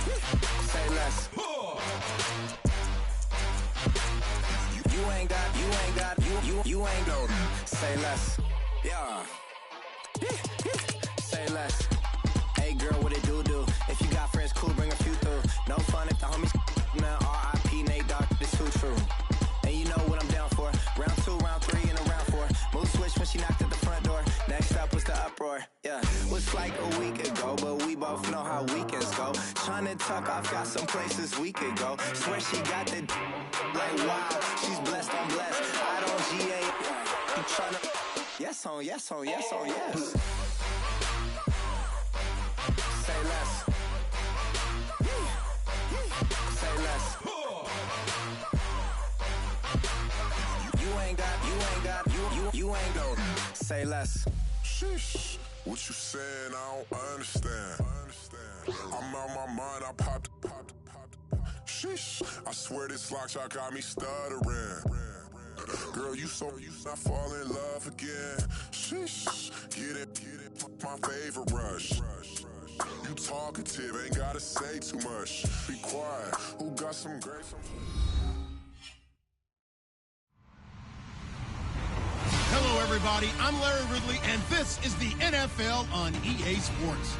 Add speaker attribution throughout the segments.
Speaker 1: Say less. You ain't no. Say less. Yeah. Say less. Hey girl, what it do? If you got friends, cool, bring a few through. No fun if the homies, man. R.I.P. Nate Dogg, this too true. And you know what I'm down for. Round 2, round 3, and a round 4. Mood switch when she knocked at the front door. Next up was the uproar. Yeah, was like a week ago, but we both know how weekends go. Tryna tuck off, got some places we could go. Swear she got the like wow, she's blessed, I'm blessed. I don't GA. You tryna yes on yes. Say less. Say less. You ain't go. Say less.
Speaker 2: Sheesh. What you saying? I don't understand. I'm out my mind. I popped. Sheesh. I swear this lock shot got me stuttering. Girl, you not fall in love again. Sheesh. Get it. My favorite rush. You talkative, ain't gotta say too much. Be quiet. Who got some grapes?
Speaker 3: Hello, everybody. I'm Larry Ridley, and this is the NFL on EA Sports.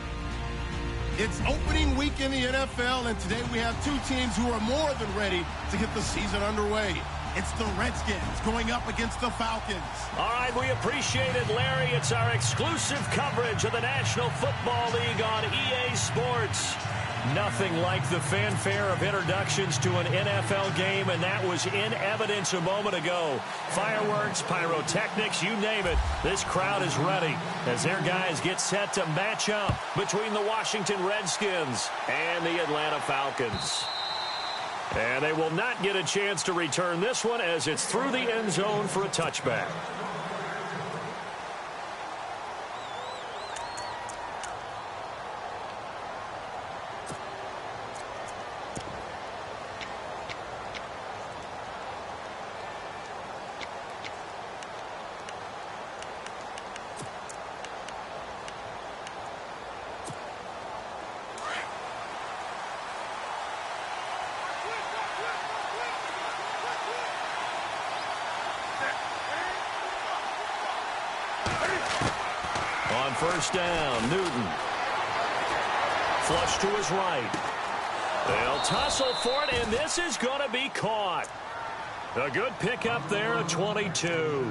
Speaker 3: It's opening week in the NFL, and today we have two teams who are more than ready to get the season underway. It's the Redskins going up against the Falcons.
Speaker 4: All right, we appreciate it, Larry. It's our exclusive coverage of the National Football League on EA Sports. Nothing like the fanfare of introductions to an NFL game, and that was in evidence a moment ago. Fireworks, pyrotechnics, you name it. This crowd is ready as their guys get set to match up between the Washington Redskins and the Atlanta Falcons. And they will not get a chance to return this one as it's through the end zone for a touchback. On first down, Newton. Flush to his right. They'll tussle for it, and this is going to be caught. A good pickup there at 22.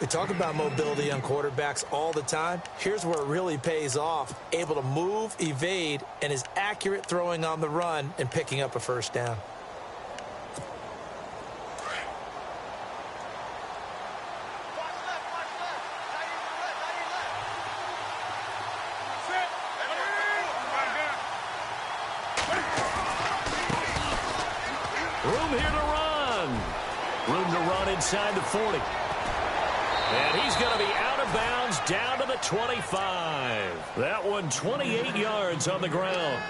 Speaker 5: We talk about mobility on quarterbacks all the time. Here's where it really pays off. Able to move, evade, and is accurate throwing on the run and picking up a first down.
Speaker 4: Room here to run. Room to run inside the 40. And he's going to be out of bounds down to the 25. That one 28 yards on the ground.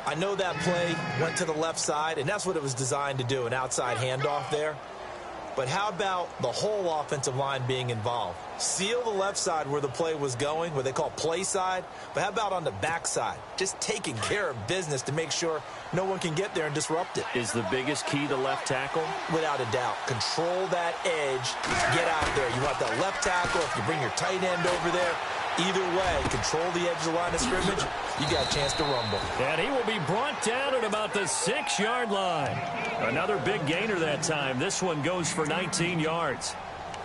Speaker 5: I know that play went to the left side, and that's what it was designed to do, an outside handoff there. But how about the whole offensive line being involved? Seal the left side where the play was going, what they call play side. But how about on the back side? Just taking care of business to make sure no one can get there and disrupt it.
Speaker 4: Is the biggest key to left tackle?
Speaker 5: Without a doubt. Control that edge. Get out there. You want that left tackle. If you bring your tight end over there, either way, control the edge of the line of scrimmage, you got a chance to rumble.
Speaker 4: And he will be brought down at about the 6-yard line. Another big gainer that time. This one goes for 19 yards.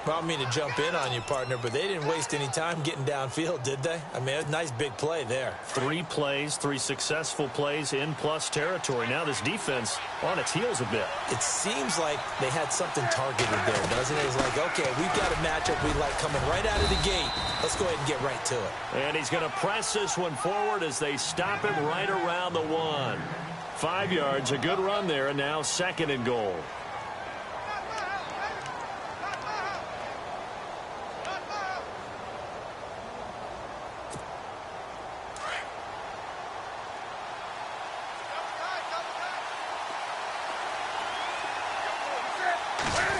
Speaker 5: Well, I don't mean to jump in on you, partner, but they didn't waste any time getting downfield, did they? I mean, a nice big play there.
Speaker 4: 3 plays, 3 successful plays in plus territory. Now this defense on its heels a bit.
Speaker 5: It seems like they had something targeted there, doesn't it? It's like, okay, we've got a matchup we like coming right out of the gate. Let's go ahead and get right to it.
Speaker 4: And he's going to press this one forward as they stop him right around the 1. 5 yards, a good run there, and now 2nd and goal.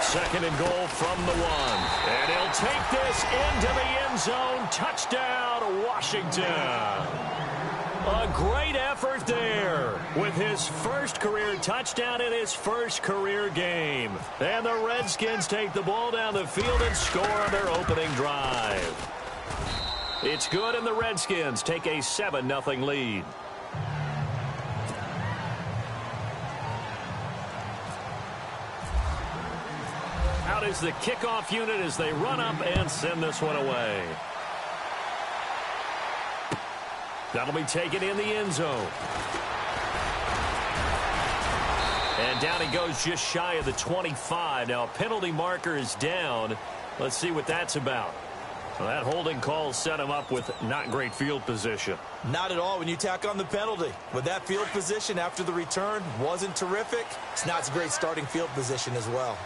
Speaker 4: Second and goal from the 1. And he'll take this into the end zone. Touchdown, Washington. A great effort there with his first career touchdown in his first career game. And the Redskins take the ball down the field and score on their opening drive. It's good, and the Redskins take a 7-0 lead. Out is the kickoff unit as they run up and send this one away. That'll be taken in the end zone. And down he goes just shy of the 25. Now a penalty marker is down. Let's see what that's about. Well, that holding call set him up with not great field position.
Speaker 5: Not at all when you tack on the penalty. With that field position after the return wasn't terrific. It's not a great starting field position as well.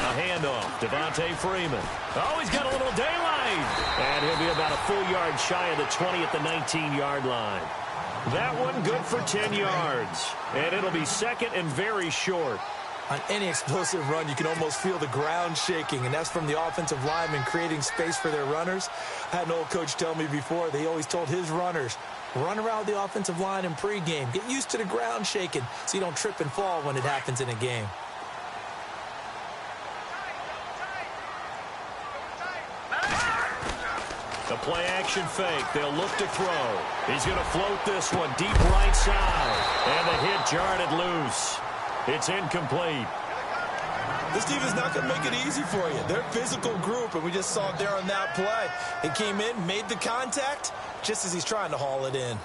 Speaker 4: A handoff. Devontae Freeman. Oh, he's got a little daylight. And he'll be about a full yard shy of the 20 at the 19-yard line. That one good for 10 yards. And it'll be second and very short.
Speaker 5: On any explosive run, you can almost feel the ground shaking, and that's from the offensive linemen creating space for their runners. I had an old coach tell me before, they always told his runners, run around the offensive line in pregame. Get used to the ground shaking so you don't trip and fall when it happens in a game.
Speaker 4: The play action fake. They'll look to throw. He's going to float this one deep right side. And the hit jarred it loose. It's incomplete.
Speaker 5: This team is not going to make it easy for you. They're a physical group, and we just saw it there on that play. It came in, made the contact, just as he's trying to haul it in.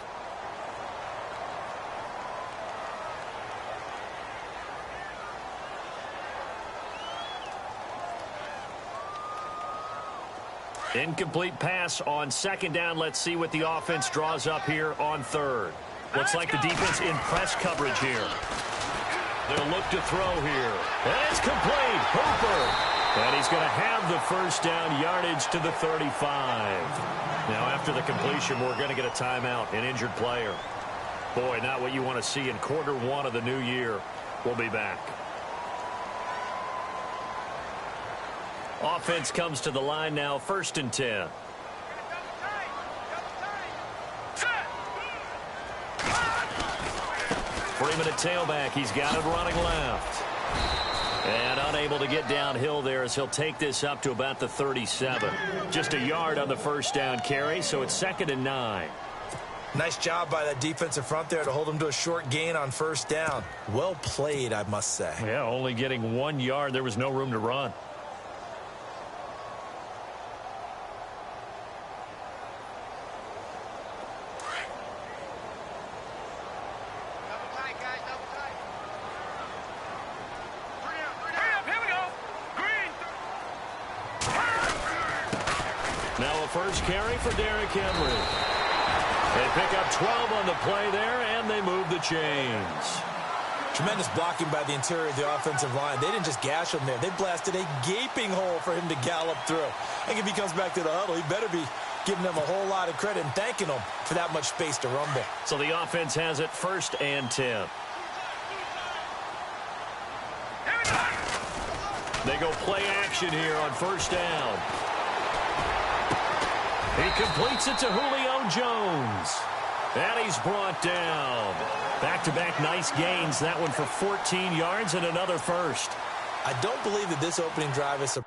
Speaker 4: Incomplete pass on second down. Let's see what the offense draws up here on third. Looks like the defense in press coverage here. They'll look to throw here. And it's complete. Hooper. And he's going to have the first down, yardage to the 35. Now, after the completion, we're going to get a timeout, an injured player. Boy, not what you want to see in quarter one of the new year. We'll be back. Offense comes to the line now, 1st and 10. Freeman at tailback. He's got it running left. And unable to get downhill there as he'll take this up to about the 37. Just a yard on the first down carry, so it's 2nd and 9.
Speaker 5: Nice job by that defensive front there to hold him to a short gain on first down. Well played, I must say.
Speaker 4: Yeah, only getting 1 yard. There was no room to run. First carry for Derrick Henry. They pick up 12 on the play there, and they move the chains.
Speaker 5: Tremendous blocking by the interior of the offensive line. They didn't just gash him there. They blasted a gaping hole for him to gallop through. I think if he comes back to the huddle, he better be giving them a whole lot of credit and thanking them for that much space to rumble.
Speaker 4: So the offense has it 1st and 10. They go play action here on first down. He completes it to Julio Jones. And he's brought down. Back-to-back nice gains. That one for 14 yards and another first.
Speaker 5: I don't believe that this opening drive is a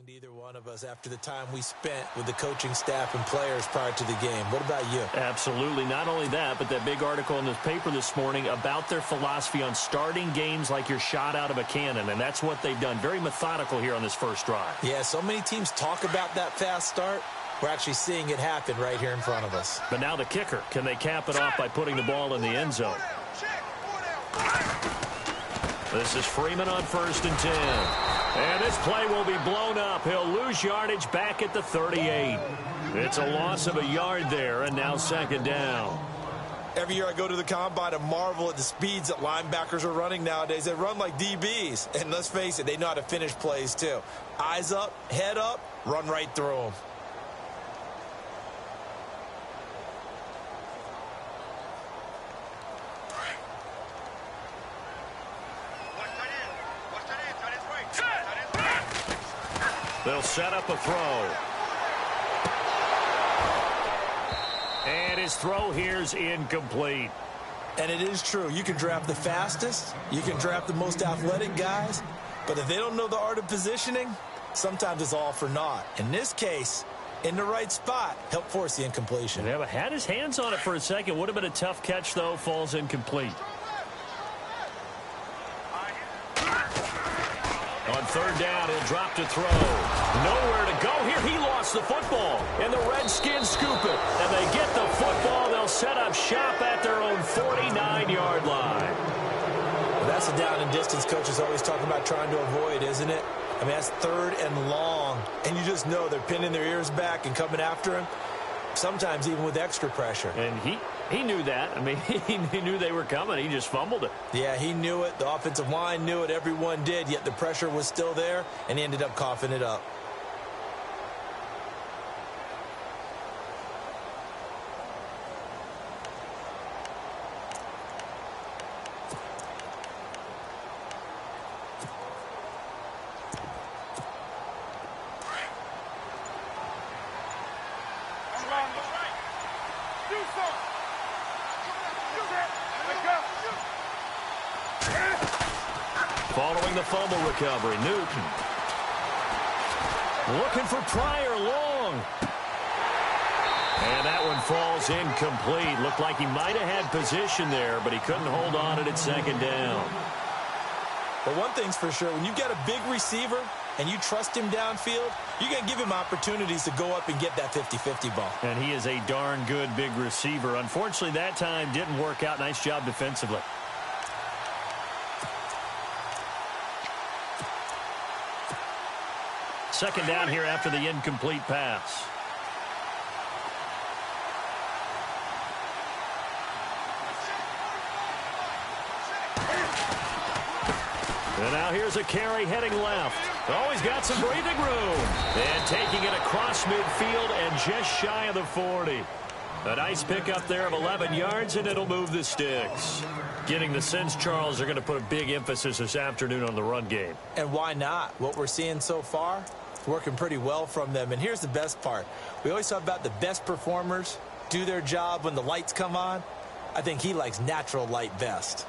Speaker 5: to either one of us after the time we spent with the coaching staff and players prior to the game. What about you?
Speaker 4: Absolutely. Not only that, but that big article in the paper this morning about their philosophy on starting games like you're shot out of a cannon, and that's what they've done. Very methodical here on this first drive.
Speaker 5: Yeah, so many teams talk about that fast start. We're actually seeing it happen right here in front of us.
Speaker 4: But now the kicker. Can they cap it off by putting the ball in the end zone? This is Freeman on 1st and 10. And this play will be blown up. He'll lose yardage back at the 38. It's a loss of a yard there, and now 2nd down.
Speaker 5: Every year I go to the combine and marvel at the speeds that linebackers are running nowadays. They run like DBs. And let's face it, they know how to finish plays too. Eyes up, head up, run right through them.
Speaker 4: They'll set up a throw. And his throw here's incomplete.
Speaker 5: And it is true. You can draft the fastest. You can draft the most athletic guys. But if they don't know the art of positioning, sometimes it's all for naught. In this case, in the right spot, help force the incompletion.
Speaker 4: Yeah, but had his hands on it for a second. Would have been a tough catch, though. Falls incomplete. On 3rd down, he'll drop to throw. Nowhere to go here. He lost the football. And the Redskins scoop it. And they get the football. They'll set up shop at their own 49-yard line.
Speaker 5: Well, that's the down and distance coaches always talk about trying to avoid, isn't it? I mean, that's 3rd and long. And you just know they're pinning their ears back and coming after him. Sometimes even with extra pressure.
Speaker 4: And he knew that. I mean, he knew they were coming. He just fumbled it.
Speaker 5: Yeah, he knew it. The offensive line knew it. Everyone did. Yet the pressure was still there, and he ended up coughing it up.
Speaker 4: Following the fumble recovery, Newton. Looking for Pryor long. And that one falls incomplete. Looked like he might have had position there, but he couldn't hold on it at 2nd down.
Speaker 5: But one thing's for sure, when you've got a big receiver and you trust him downfield, you're going to give him opportunities to go up and get that 50-50 ball.
Speaker 4: And he is a darn good big receiver. Unfortunately, that time didn't work out. Nice job defensively. Second down here after the incomplete pass. And now here's a carry heading left. Oh, he's got some breathing room. And taking it across midfield and just shy of the 40. A nice pickup there of 11 yards, and it'll move the sticks. Getting the sense, Charles, are going to put a big emphasis this afternoon on the run game.
Speaker 5: And why not? What we're seeing so far, working pretty well from them. And here's the best part. We always talk about the best performers do their job when the lights come on. I think he likes natural light best.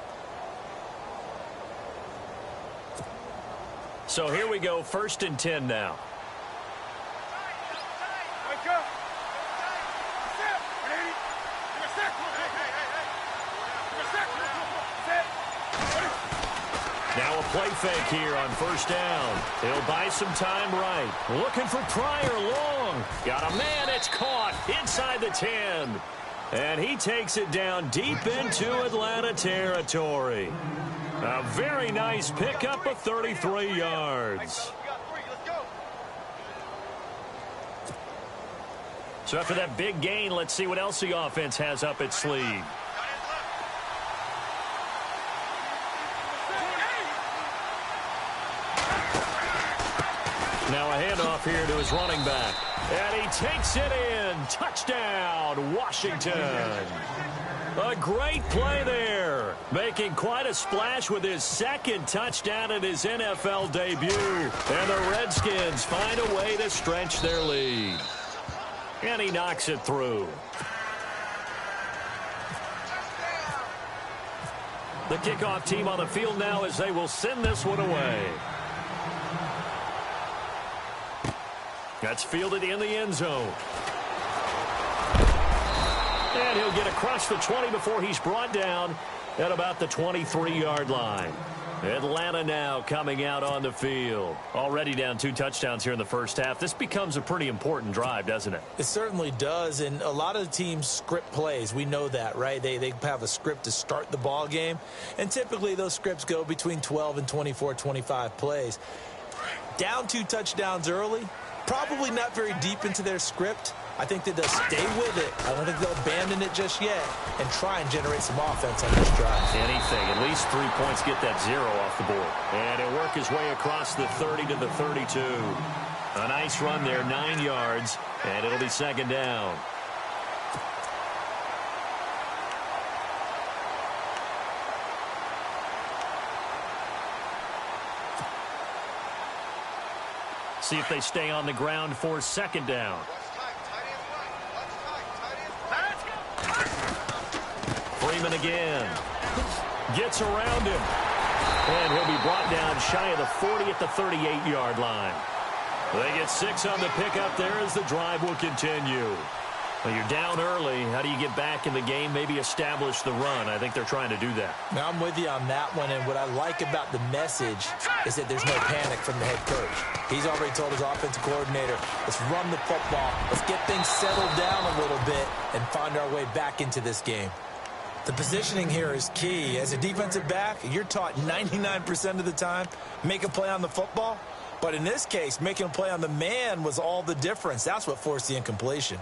Speaker 4: So here we go, 1st and 10 now. Now a play fake here on 1st down. He'll buy some time right. Looking for Pryor long. Got a man. It's caught inside the 10. And he takes it down deep into Atlanta territory. A very nice pickup of 33 yards. So after that big gain, let's see what else the offense has up its sleeve. Now a handoff here to his running back. And he takes it in. Touchdown, Washington. A great play there. Making quite a splash with his 2nd touchdown in his NFL debut. And the Redskins find a way to stretch their lead. And he knocks it through. The kickoff team on the field now as they will send this one away. That's fielded in the end zone. And he'll get across the 20 before he's brought down at about the 23-yard line. Atlanta now coming out on the field. Already down 2 touchdowns here in the first half. This becomes a pretty important drive, doesn't it?
Speaker 5: It certainly does, and a lot of the teams script plays. We know that, right? They have a script to start the ball game, and typically those scripts go between 12 and 24, 25 plays. Down 2 touchdowns early, probably not very deep into their script. I think that they'll stay with it. I don't think they'll abandon it just yet and try and generate some offense on this drive.
Speaker 4: Anything. At least 3 points, get that 0 off the board. And he'll work his way across the 30 to the 32. A nice run there, 9 yards, and it'll be second down. See if they stay on the ground for second down. Freeman again. Gets around him. And he'll be brought down shy of the 40 at the 38-yard line. They get 6 on the pickup there as the drive will continue. Well, you're down early. How do you get back in the game, maybe establish the run? I think they're trying to do that.
Speaker 5: Now, I'm with you on that one, and what I like about the message is that there's no panic from the head coach. He's already told his offensive coordinator, let's run the football, let's get things settled down a little bit and find our way back into this game. The positioning here is key. As a defensive back, you're taught 99% of the time, make a play on the football. But in this case, making a play on the man was all the difference. That's what forced the incompletion.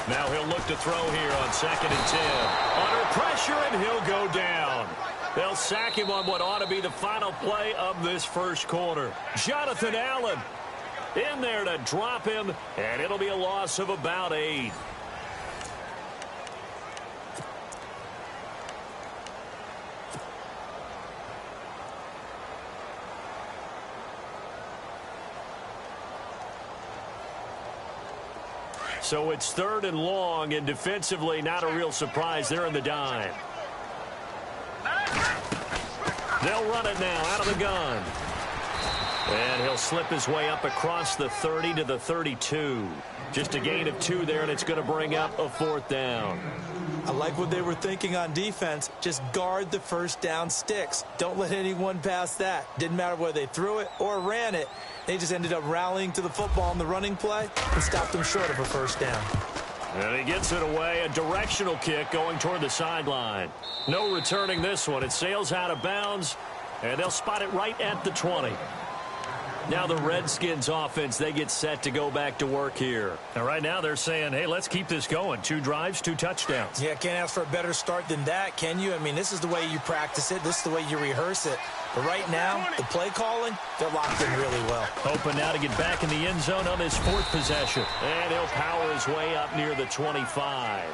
Speaker 4: Now he'll look to throw here on 2nd and 10. Under pressure, and he'll go down. They'll sack him on what ought to be the final play of this first quarter. Jonathan Allen in there to drop him, and it'll be a loss of about 8. So it's 3rd and long, and defensively not a real surprise. They're in the dime. They'll run it now out of the gun. And he'll slip his way up across the 30 to the 32. Just a gain of 2 there, and it's going to bring up a 4th down.
Speaker 5: I like what they were thinking on defense. Just guard the first down sticks. Don't let anyone pass that. Didn't matter whether they threw it or ran it. They just ended up rallying to the football in the running play and stopped them short of a first down.
Speaker 4: And he gets it away. A directional kick going toward the sideline. No returning this one. It sails out of bounds, and they'll spot it right at the 20. Now the Redskins offense, they get set to go back to work here. And right now they're saying, hey, let's keep this going. 2 drives, 2 touchdowns.
Speaker 5: Yeah, can't ask for a better start than that, can you? I mean, this is the way you practice it. This is the way you rehearse it. But right now, the play calling, they're locked in really well.
Speaker 4: Hoping now to get back in the end zone on his 4th possession. And he'll power his way up near the 25.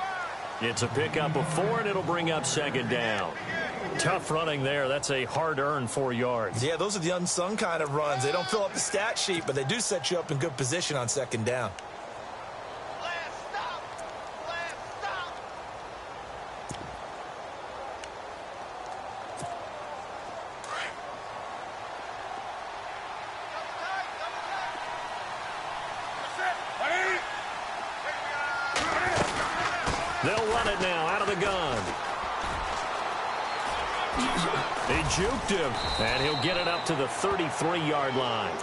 Speaker 4: It's a pickup of 4, and it'll bring up 2nd down. Tough running there. That's a hard-earned 4 yards.
Speaker 5: Yeah, those are the unsung kind of runs. They don't fill up the stat sheet, but they do set you up in good position on 2nd down.
Speaker 4: They'll run it now out of the gun. He juked him, and he'll get it up to the 33-yard line.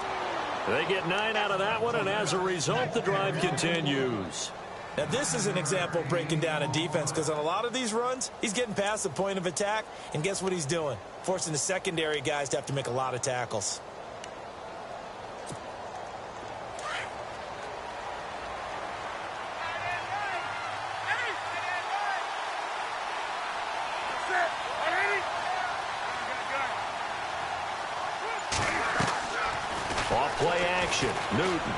Speaker 4: They get 9 out of that one, and as a result, the drive continues.
Speaker 5: Now, this is an example of breaking down a defense, because on a lot of these runs, he's getting past the point of attack, and guess what he's doing? Forcing the secondary guys to have to make a lot of tackles.
Speaker 4: Play action. Newton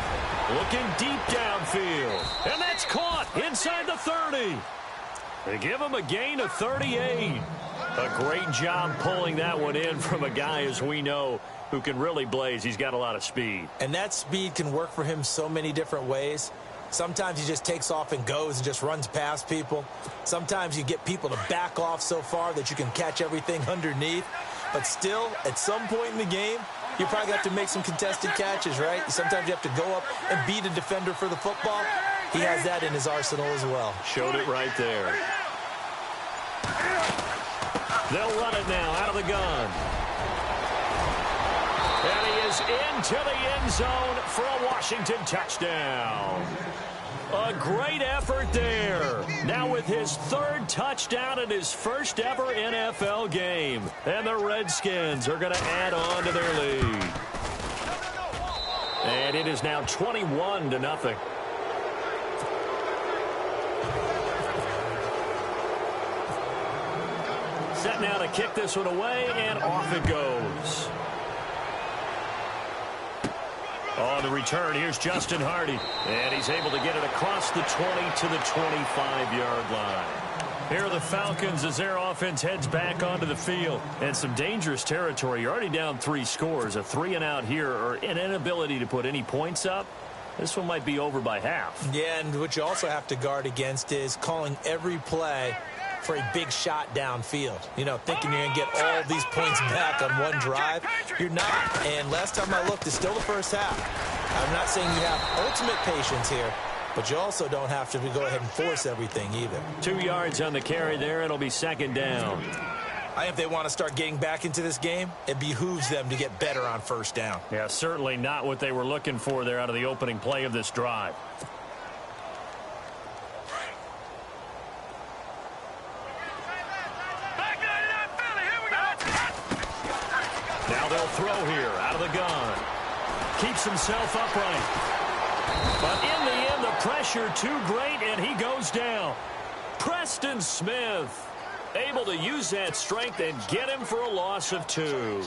Speaker 4: looking deep downfield. And that's caught inside the 30. They give him a gain of 38. A great job pulling that one in from a guy, as we know, who can really blaze. He's got a lot of speed.
Speaker 5: And that speed can work for him so many different ways. Sometimes he just takes off and goes and just runs past people. Sometimes you get people to back off so far that you can catch everything underneath. But still, at some point in the game, you probably have to make some contested catches, right? Sometimes you have to go up and beat a defender for the football. He has that in his arsenal as well.
Speaker 4: Showed it right there. They'll run it now out of the gun. And he is into the end zone for a Washington touchdown. A great effort there. Now with his third touchdown in his first ever NFL game. And the Redskins are going to add on to their lead. And it is now 21-0. Set now to kick this one away, and off it goes. On the return, here's Justin Hardy. And he's able to get it across the 20 to the 25-yard line. Here are the Falcons as their offense heads back onto the field. And some dangerous territory. You're already down 3 scores. A 3-and-out here, or an inability to put any points up. This one might be over by half.
Speaker 5: Yeah, and what you also have to guard against is calling every play for a big shot downfield. You know, thinking you're going to get all these points back on one drive. You're not. And last time I looked, it's still the first half. I'm not saying you have ultimate patience here, but you also don't have to go ahead and force everything either.
Speaker 4: 2 yards on the carry there. It'll be second down.
Speaker 5: If they want to start getting back into this game, it behooves them to get better on first down.
Speaker 4: Yeah, certainly not what they were looking for there out of the opening play of this drive. Now they'll throw here out of the gun. Keeps himself upright. But in the end, the pressure too great, and he goes down. Preston Smith able to use that strength and get him for a loss of 2.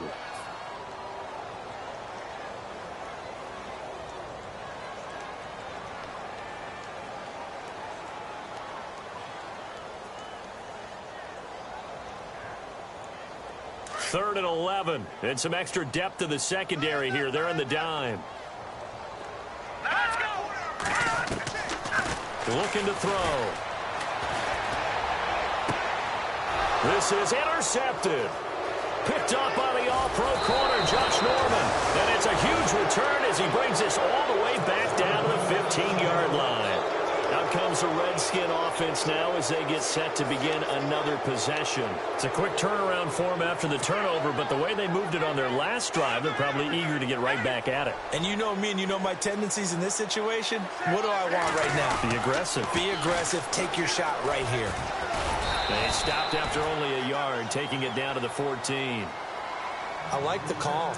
Speaker 4: Third and 11, and some extra depth to the secondary here. They're in the dime. Let's go. Looking to throw. This is intercepted. Picked up by the all-pro corner, Josh Norman. And it's a huge return as he brings this all the way back down to the 15-yard line. Out comes the Redskin offense now as they get set to begin another possession. It's a quick turnaround for them after the turnover, but the way they moved it on their last drive, they're probably eager to get right back at it.
Speaker 5: And you know me and you know my tendencies in this situation. What do I want right now?
Speaker 4: Be aggressive.
Speaker 5: Be aggressive. Take your shot right here.
Speaker 4: They stopped after only a yard, taking it down to the 14.
Speaker 5: I like the call.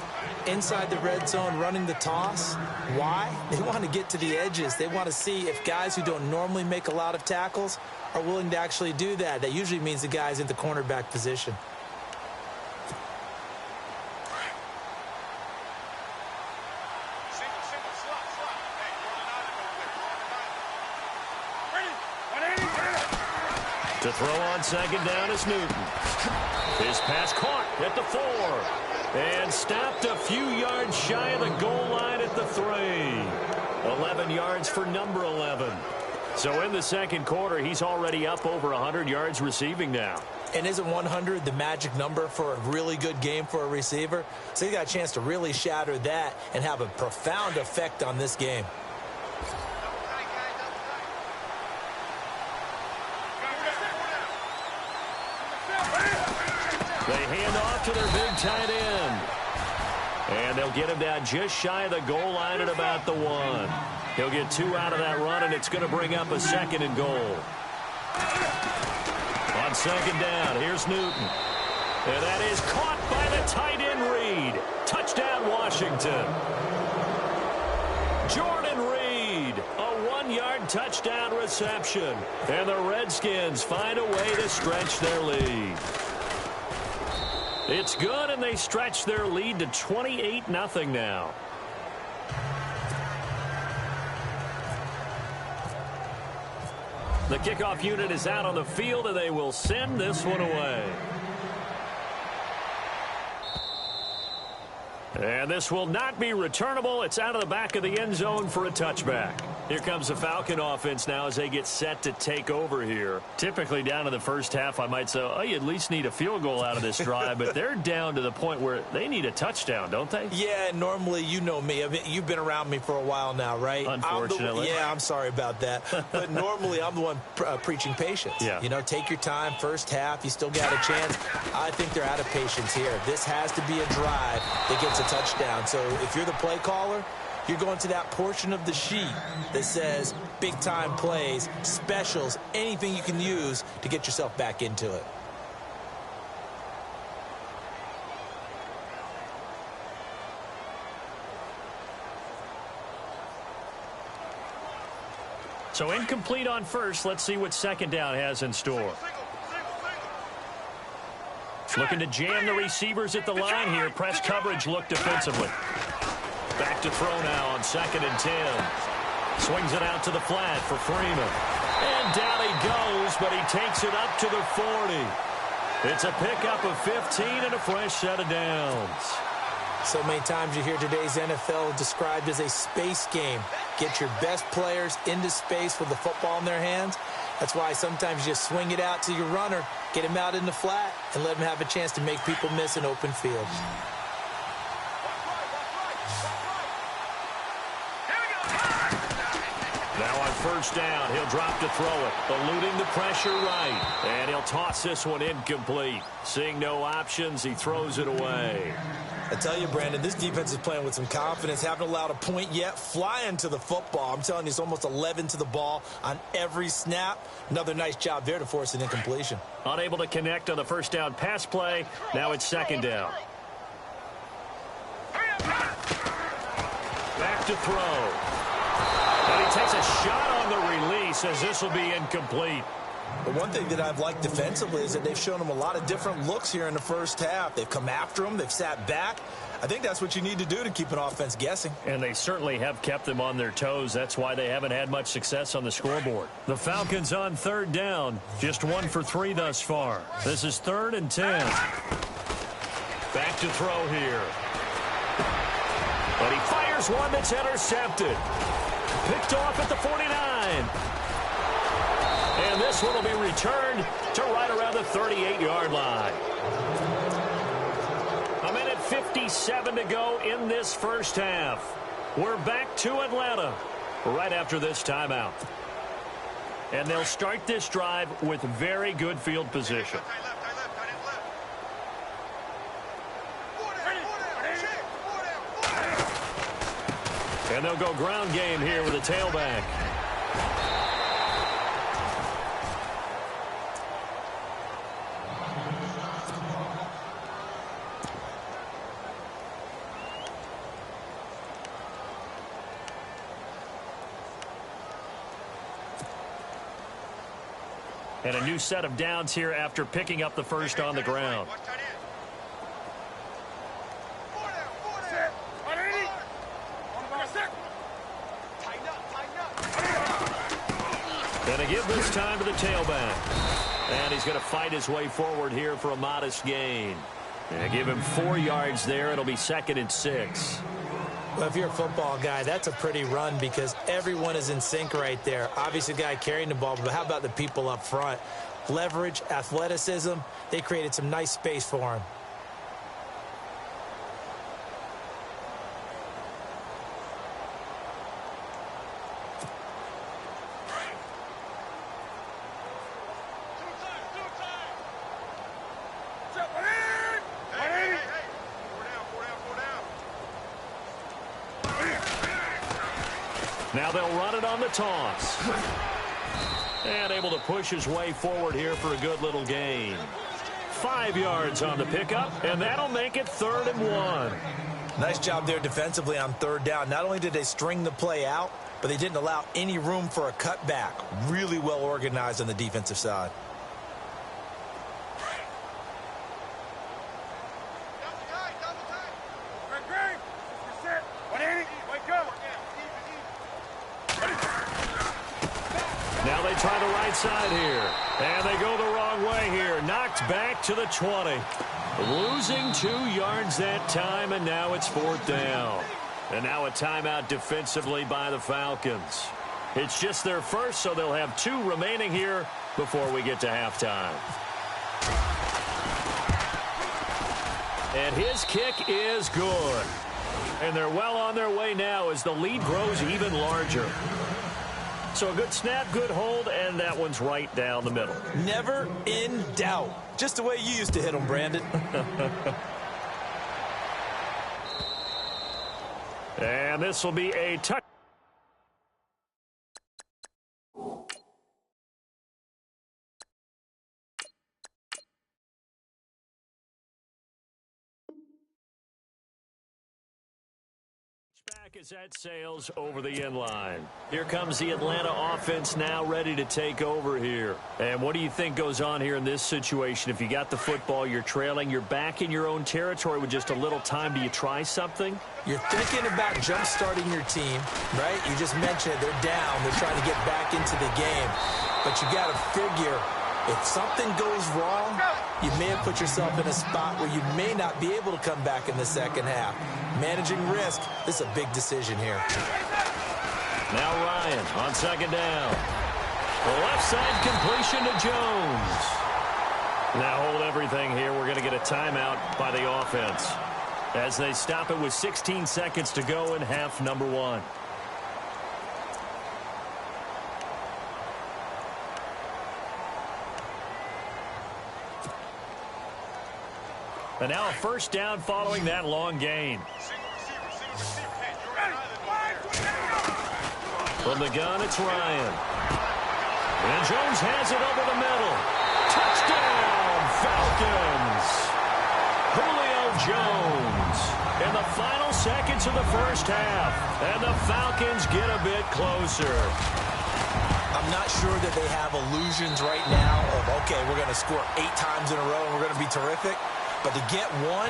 Speaker 5: Inside the red zone, running the toss. Why? They want to get to the edges. They want to see if guys who don't normally make a lot of tackles are willing to actually do that. That usually means the guy's in the cornerback position.
Speaker 4: To throw on second down is Newton. His pass caught at the 4. And stopped a few yards shy of the goal line at the 3. 11 yards for number 11. So in the second quarter, he's already up over 100 yards receiving now.
Speaker 5: And isn't 100 the magic number for a really good game for a receiver? So he got a chance to really shatter that and have a profound effect on this game.
Speaker 4: They hand off to their big tight end. And they'll get him down just shy of the goal line at about the 1. He'll get 2 out of that run, and it's going to bring up a 2nd and goal. On second down, here's Newton. And that is caught by the tight end Reed. Touchdown, Washington. Jordan Reed, a 1-yard touchdown reception. And the Redskins find a way to stretch their lead. It's good, and they stretch their lead to 28-0 now. The kickoff unit is out on the field, and they will send this one away. And this will not be returnable. It's out of the back of the end zone for a touchback. Here comes the Falcon offense now as they get set to take over here. Typically down to the first half, I might say, oh, you at least need a field goal out of this drive. But they're down to the point where they need a touchdown, don't they?
Speaker 5: Yeah, normally, you know me. I mean, you've been around me for a while now, right?
Speaker 4: Unfortunately.
Speaker 5: I'm sorry about that. But normally, I'm the one preaching patience.
Speaker 4: Yeah.
Speaker 5: You know, take your time, first half. You still got a chance. I think they're out of patience here. This has to be a drive that gets a touchdown. So if you're the play caller, you're going to that portion of the sheet that says big-time plays, specials, anything you can use to get yourself back into it.
Speaker 4: So incomplete on first. Let's see what second down has in store. Looking to jam the receivers at the line here. Press coverage look defensively. Back to throw now on 2nd and 10. Swings it out to the flat for Freeman. And down he goes, but he takes it up to the 40. It's a pickup of 15 and a fresh set of downs.
Speaker 5: So many times you hear today's NFL described as a space game. Get your best players into space with the football in their hands. That's why sometimes you just swing it out to your runner, get him out in the flat, and let him have a chance to make people miss an open field.
Speaker 4: Now on first down, he'll drop to throw it, eluding the pressure right. And he'll toss this one incomplete. Seeing no options, he throws it away.
Speaker 5: I tell you, Brandon, this defense is playing with some confidence. Haven't allowed a point yet. Flying to the football. I'm telling you, it's almost 11 to the ball on every snap. Another nice job there to force an incompletion.
Speaker 4: Unable to connect on the first down pass play. Now it's second down. Back to throw. And he takes a shot on the release as this will be incomplete.
Speaker 5: The one thing that I've liked defensively is that they've shown him a lot of different looks here in the first half. They've come after him. They've sat back. I think that's what you need to do to keep an offense guessing.
Speaker 4: And they certainly have kept them on their toes. That's why they haven't had much success on the scoreboard. The Falcons on third down. Just 1 for 3 thus far. This is 3rd and 10. Back to throw here. But he fires one that's intercepted. Picked off at the 49. And this one will be returned to right around the 38-yard line. A minute 57 to go in this first half. We're back to Atlanta right after this timeout. And they'll start this drive with very good field position. And they'll go ground game here with a tailback. And a new set of downs here after picking up the first on the ground. Going to give this time to the tailback. And he's going to fight his way forward here for a modest gain. And give him 4 yards there. It'll be 2nd and 6.
Speaker 5: Well, if you're a football guy, that's a pretty run because everyone is in sync right there. Obviously, the guy carrying the ball, but how about the people up front? Leverage, athleticism, they created some nice space for him.
Speaker 4: Now they'll run it on the toss. And able to push his way forward here for a good little gain. 5 yards on the pickup, and that'll make it 3rd and 1.
Speaker 5: Nice job there defensively on 3rd down. Not only did they string the play out, but they didn't allow any room for a cutback. Really well organized on the defensive side.
Speaker 4: Now they try the right side here. And they go the wrong way here. Knocked back to the 20. Losing 2 yards that time, and now it's 4th down. And now a timeout defensively by the Falcons. It's just their first, so they'll have 2 remaining here before we get to halftime. And his kick is good. And they're well on their way now as the lead grows even larger. So a good snap, good hold, and that one's right down the middle.
Speaker 5: Never in doubt. Just the way you used to hit them, Brandon.
Speaker 4: And this will be a touch. Back as that sails over the end line. Here comes the Atlanta offense now ready to take over here. And what do you think goes on here in this situation? If you got the football, you're trailing, you're back in your own territory with just a little time. Do you try something?
Speaker 5: You're thinking about jump-starting your team, right? You just mentioned it. They're down. They're trying to get back into the game. But you got to figure if something goes wrong, you may have put yourself in a spot where you may not be able to come back in the second half. Managing risk, this is a big decision here.
Speaker 4: Now Ryan on second down. The left side completion to Jones. Now hold everything here. We're going to get a timeout by the offense as they stop it with 16 seconds to go in half number 1. And now a first down following that long gain. From the gun, it's Ryan. And Jones has it over the middle. Touchdown, Falcons. Julio Jones in the final seconds of the first half. And the Falcons get a bit closer.
Speaker 5: I'm not sure that they have illusions right now of, okay, we're going to score 8 times in a row and we're going to be terrific. But to get one,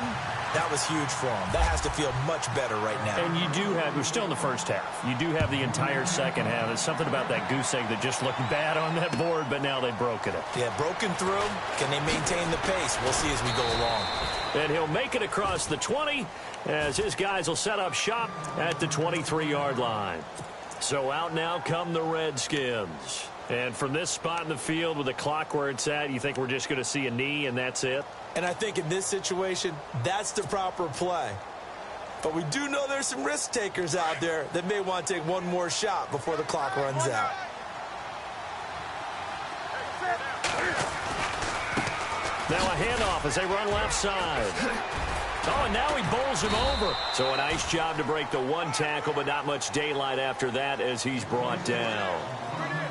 Speaker 5: that was huge for them. That has to feel much better right now.
Speaker 4: And you do have, we're still in the first half. You do have the entire second half. There's something about that goose egg that just looked bad on that board, but now they've broken it.
Speaker 5: Yeah, broken through. Can they maintain the pace? We'll see as we go along.
Speaker 4: And he'll make it across the 20 as his guys will set up shop at the 23-yard line. So out now come the Redskins. And from this spot in the field with the clock where it's at, you think we're just going to see a knee and that's it?
Speaker 5: And I think in this situation, that's the proper play. But we do know there's some risk takers out there that may want to take one more shot before the clock runs out.
Speaker 4: Now a handoff as they run left side. Oh, and now he bowls him over. So a nice job to break the 1 tackle, but not much daylight after that as he's brought down.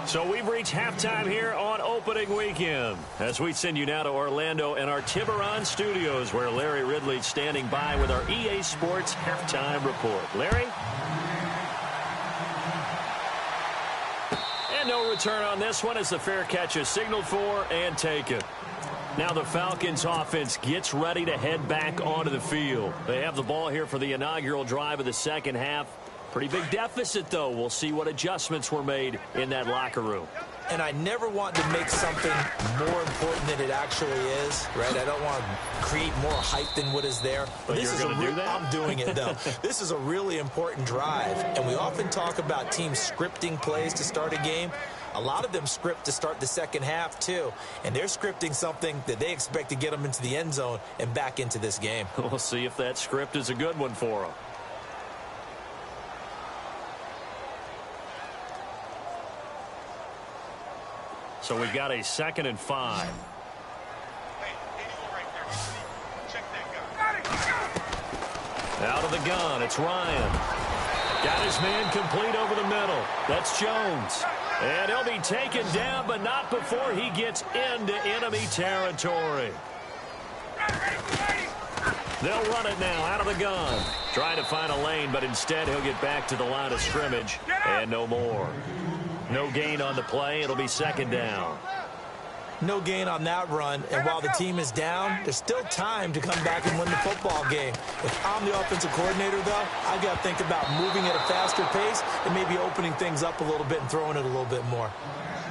Speaker 4: So we've reached halftime here on opening weekend as we send you now to Orlando and our Tiburon studios where Larry Ridley's standing by with our EA Sports halftime report. Larry? And no return on this one as the fair catch is signaled for and taken. Now the Falcons offense gets ready to head back onto the field. They have the ball here for the inaugural drive of the second half. Pretty big deficit, though. We'll see what adjustments were made in that locker room.
Speaker 5: And I never want to make something more important than it actually is, right? I don't want to create more hype than what is there.
Speaker 4: But you're going to do that?
Speaker 5: I'm doing it, though. This is a really important drive, and we often talk about teams scripting plays to start a game. A lot of them script to start the second half, too. And they're scripting something that they expect to get them into the end zone and back into this game.
Speaker 4: We'll see if that script is a good one for them. So we've got a 2nd and 5. Out of the gun, it's Ryan. Got his man complete over the middle. That's Jones. And he'll be taken down, but not before he gets into enemy territory. They'll run it now out of the gun. Trying to find a lane, but instead he'll get back to the line of scrimmage. And no more. No gain on the play. It'll be 2nd down.
Speaker 5: No gain on that run. And while the team is down, there's still time to come back and win the football game. If I'm the offensive coordinator, though, I've got to think about moving at a faster pace and maybe opening things up a little bit and throwing it a little bit more.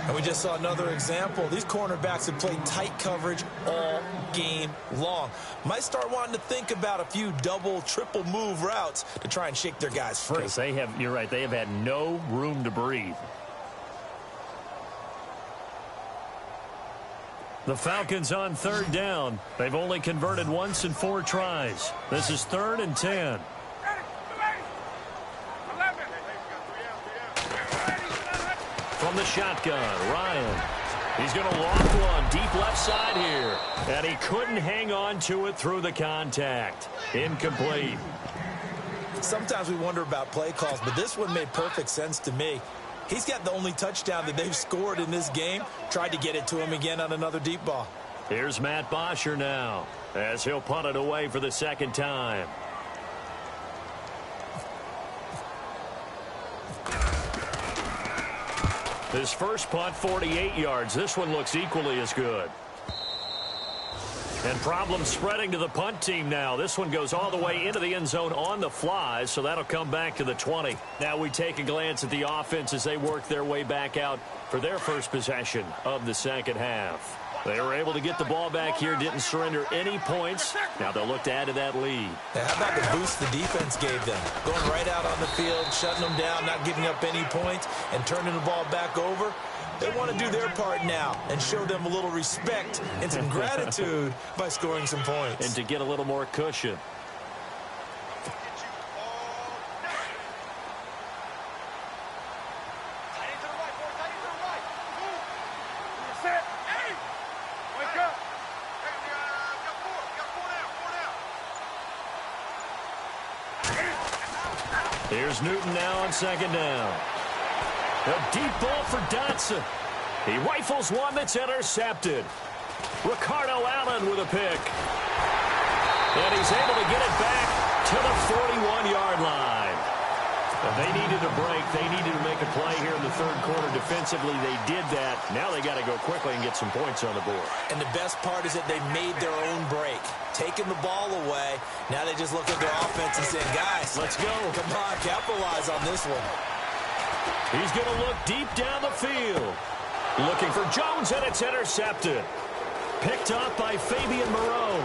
Speaker 5: And we just saw another example. These cornerbacks have played tight coverage all game long. Might start wanting to think about a few double, triple move routes to try and shake their guys free.
Speaker 4: Because you're right, they have had no room to breathe. The Falcons on third down. They've only converted once in 4 tries. This is 3rd and 10. From the shotgun, Ryan. He's going to loft one deep left side here. And he couldn't hang on to it through the contact. Incomplete.
Speaker 5: Sometimes we wonder about play calls, but this one made perfect sense to me. He's got the only touchdown that they've scored in this game. Tried to get it to him again on another deep ball.
Speaker 4: Here's Matt Bosher now, as he'll punt it away for the 2nd time. His first punt, 48 yards. This one looks equally as good. And problems spreading to the punt team now. This one goes all the way into the end zone on the fly, so that'll come back to the 20. Now we take a glance at the offense as they work their way back out for their first possession of the second half. They were able to get the ball back here, didn't surrender any points. Now they'll look to add to that lead.
Speaker 5: Now, how about the boost the defense gave them? Going right out on the field, shutting them down, not giving up any points, and turning the ball back over. They want to do their part now and show them a little respect and some gratitude by scoring some points.
Speaker 4: And to get a little more cushion. Here's Newton now on 2nd down. A deep ball for Dotson. He rifles one that's intercepted. Ricardo Allen with a pick. And he's able to get it back to the 41-yard line. And they needed a break. They needed to make a play here in the 3rd quarter. Defensively, they did that. Now they got to go quickly and get some points on the board.
Speaker 5: And the best part is that they made their own break. Taking the ball away. Now they just look at their offense and say, guys,
Speaker 4: let's go.
Speaker 5: Come on, capitalize on this one.
Speaker 4: He's going to look deep down the field. Looking for Jones, and it's intercepted. Picked up by Fabian Moreau.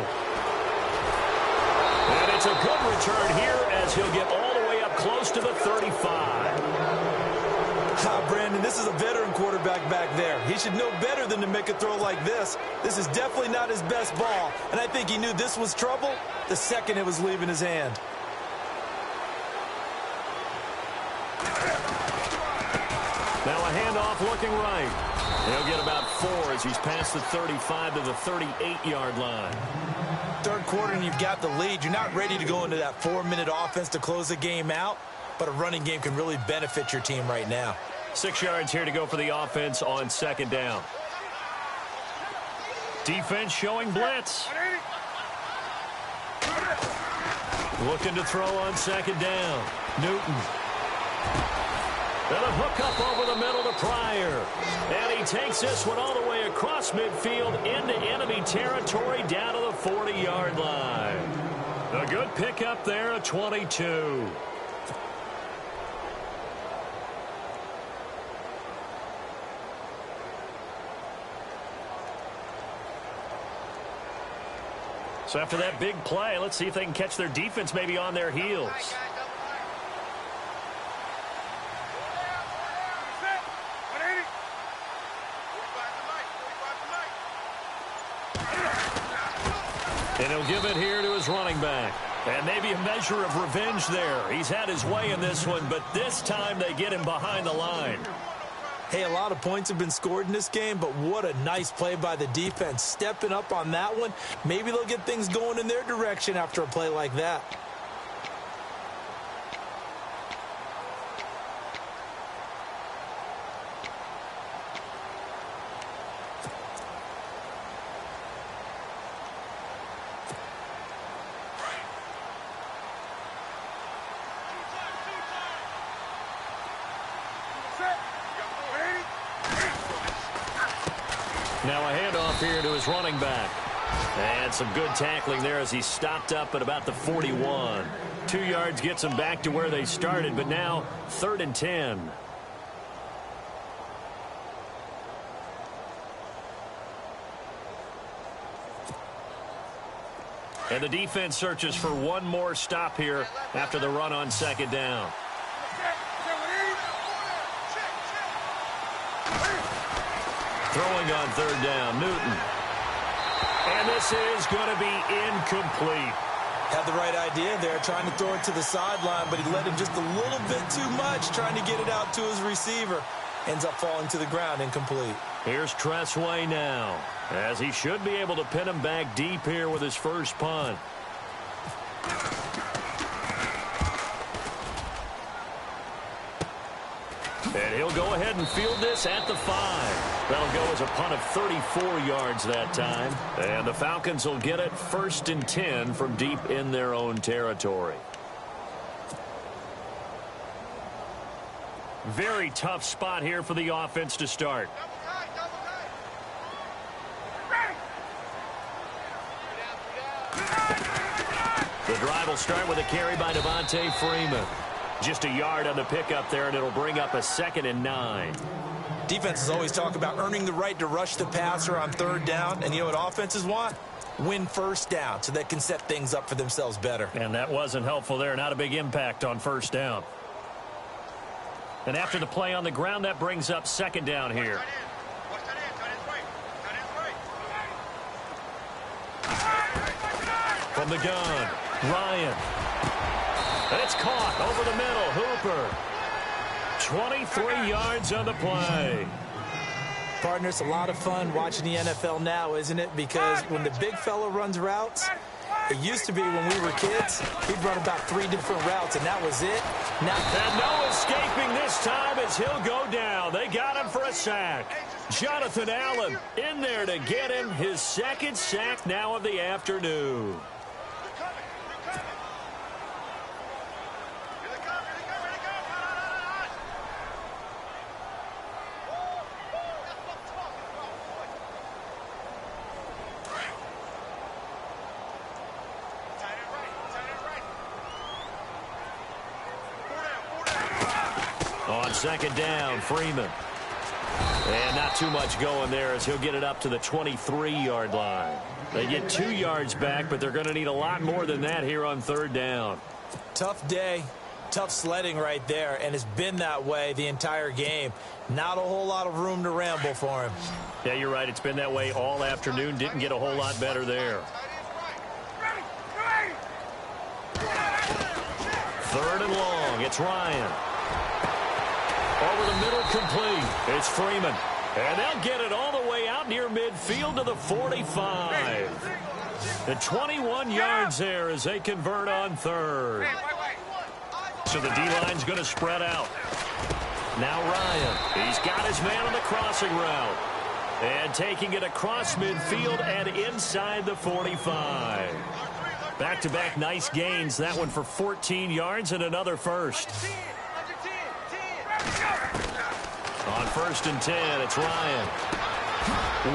Speaker 4: And it's a good return here as he'll get all the way up close to the 35.
Speaker 5: Brandon, this is a veteran quarterback back there. He should know better than to make a throw like this. This is definitely not his best ball, and I think he knew this was trouble the second it was leaving his hand.
Speaker 4: Now a handoff looking right. He'll get about 4 as he's past the 35 to the 38-yard line.
Speaker 5: 3rd quarter and you've got the lead. You're not ready to go into that 4-minute offense to close the game out, but a running game can really benefit your team right now.
Speaker 4: 6 yards here to go for the offense on 2nd down. Defense showing blitz. Looking to throw on 2nd down. Newton. And a hook up over the middle to Pryor. And he takes this one all the way across midfield into enemy territory down to the 40-yard line. A good pickup there at 22. So after that big play, let's see if they can catch their defense maybe on their heels. And he'll give it here to his running back. And maybe a measure of revenge there. He's had his way in this one, but this time they get him behind the line.
Speaker 5: Hey, a lot of points have been scored in this game, but what a nice play by the defense. Stepping up on that one. Maybe they'll get things going in their direction after a play like that.
Speaker 4: Now a handoff here to his running back. And some good tackling there as he stopped up at about the 41. 2 yards gets him back to where they started, but now 3rd and 10. And the defense searches for one more stop here after the run on second down. Throwing on third down, Newton. And this is going to be incomplete.
Speaker 5: Had the right idea there, trying to throw it to the sideline, but he led him just a little bit too much, trying to get it out to his receiver. Ends up falling to the ground, incomplete.
Speaker 4: Here's Tressway now, as he should be able to pin him back deep here with his first punt. And he'll go ahead and field this at the 5. That'll go as a punt of 34 yards that time. And the Falcons will get it 1st and 10 from deep in their own territory. Very tough spot here for the offense to start. The drive will start with a carry by Devontae Freeman. Just a yard on the pickup there, and it'll bring up a 2nd and 9.
Speaker 5: Defenses always talk about earning the right to rush the passer on third down. And you know what offenses want? Win first down so they can set things up for themselves better.
Speaker 4: And that wasn't helpful there. Not a big impact on first down. And after the play on the ground, that brings up 2nd down here. From the gun, Ryan. And it's caught over the middle. Hooper. 23 yards on the play.
Speaker 5: Partner, it's a lot of fun watching the NFL now, isn't it? Because when the big fella runs routes, it used to be when we were kids, he'd run about 3 different routes, and that was it. Now,
Speaker 4: and no escaping this time as he'll go down. They got him for a sack. Jonathan Allen in there to get him his 2nd sack now of the afternoon. On 2nd down, Freeman. And not too much going there as he'll get it up to the 23-yard line. They get 2 yards back, but they're going to need a lot more than that here on 3rd down.
Speaker 5: Tough day, tough sledding right there, and it's been that way the entire game. Not a whole lot of room to ramble for him.
Speaker 4: Yeah, you're right. It's been that way all afternoon. Didn't get a whole lot better there. 3rd and long. It's Ryan. Over the middle, complete. It's Freeman. And they'll get it all the way out near midfield to the 45. The 21 yards there as they convert on 3rd. So the D-line's going to spread out. Now Ryan. He's got his man on the crossing route. And taking it across midfield and inside the 45. Back-to-back nice gains. That one for 14 yards and another first. On 1st and 10, it's Ryan.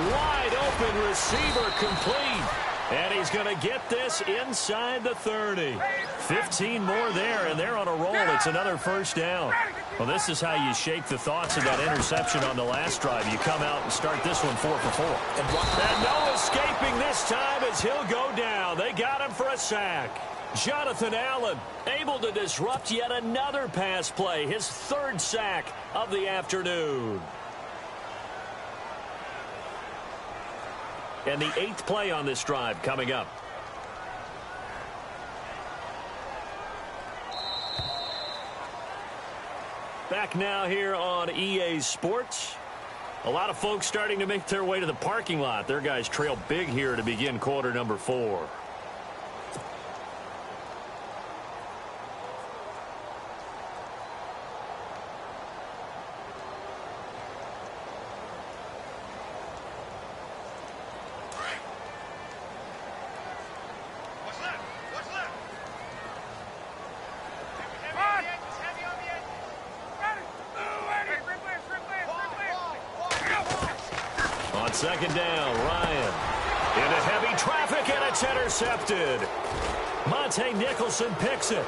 Speaker 4: Wide open receiver complete. And he's going to get this inside the 30. 15 more there, and they're on a roll. It's another 1st down. Well, this is how you shake the thoughts of that interception on the last drive. You come out and start this one 4 for 4. And no escaping this time as he'll go down. They got him for a sack. Jonathan Allen able to disrupt yet another pass play. His 3rd sack of the afternoon. And the 8th play on this drive coming up. Back now here on EA Sports. A lot of folks starting to make their way to the parking lot. Their guys trail big here to begin quarter number 4. On 2nd down, Ryan into heavy traffic, and it's intercepted. Monte Nicholson picks it.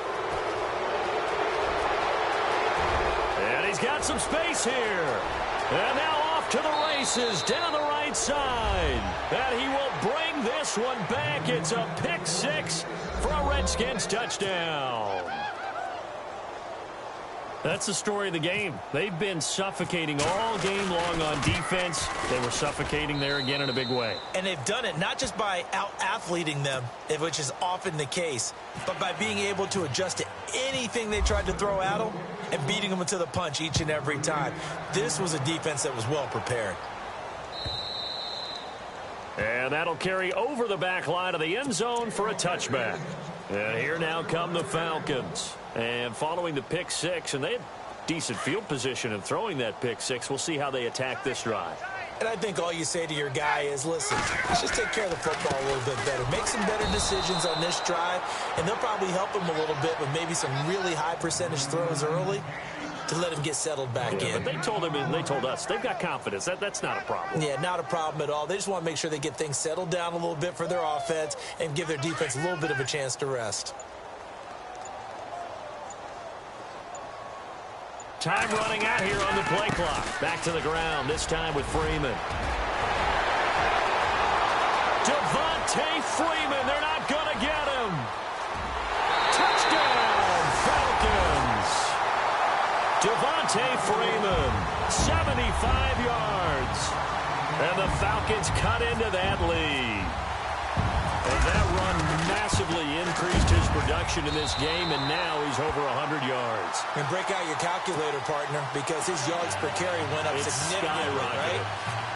Speaker 4: And he's got some space here. And now off to the races down the right side. And he will bring this one back. It's a pick six for a Redskins touchdown. That's the story of the game. They've been suffocating all game long on defense. They were suffocating there again in a big way.
Speaker 5: And they've done it not just by out-athleting them, which is often the case, but by being able to adjust to anything they tried to throw at them and beating them to the punch each and every time. This was a defense that was well prepared.
Speaker 4: And that'll carry over the back line of the end zone for a touchback. And here now come the Falcons. And following the pick six, and they had decent field position in throwing that pick six. We'll see how they attack this drive.
Speaker 5: And I think all you say to your guy is, listen, let's just take care of the football a little bit better. Make some better decisions on this drive, and they'll probably help him a little bit with maybe some really high percentage throws early to let him get settled back in.
Speaker 4: But they told him, and they told us, they've got confidence. That's not a problem.
Speaker 5: Yeah, not a problem at all. They just want to make sure they get things settled down a little bit for their offense and give their defense a little bit of a chance to rest.
Speaker 4: Time running out here on the play clock. Back to the ground, this time with Freeman. Devontae Freeman, they're not going to get him. Touchdown, Falcons. Devontae Freeman, 75 yards. And the Falcons cut into that lead. And that run massively increased his production in this game, and now he's over 100 yards.
Speaker 5: And break out your calculator, partner, because his yards per carry went up significantly, right?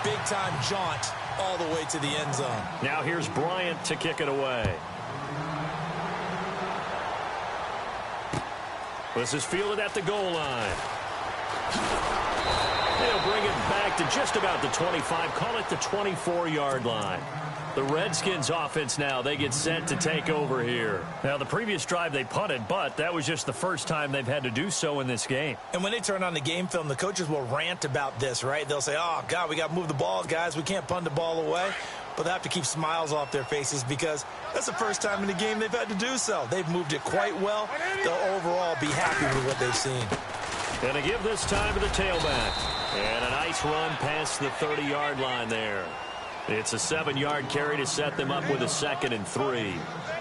Speaker 5: Big-time jaunt all the way to the end zone.
Speaker 4: Now here's Bryant to kick it away. This is fielded at the goal line. They'll bring it back to just about the 25, call it the 24-yard line. The Redskins offense now, they get set to take over here. Now, the previous drive they punted, but that was just the first time they've had to do so in this game.
Speaker 5: And when they turn on the game film, the coaches will rant about this, right? They'll say, oh, God, we got to move the ball, guys. We can't punt the ball away. But they have to keep smiles off their faces because that's the first time in the game they've had to do so. They've moved it quite well. They'll overall be happy with what they've seen.
Speaker 4: Going to give this time to the tailback. And a nice run past the 30-yard line there. It's a 7-yard carry to set them up with a 2nd and 3.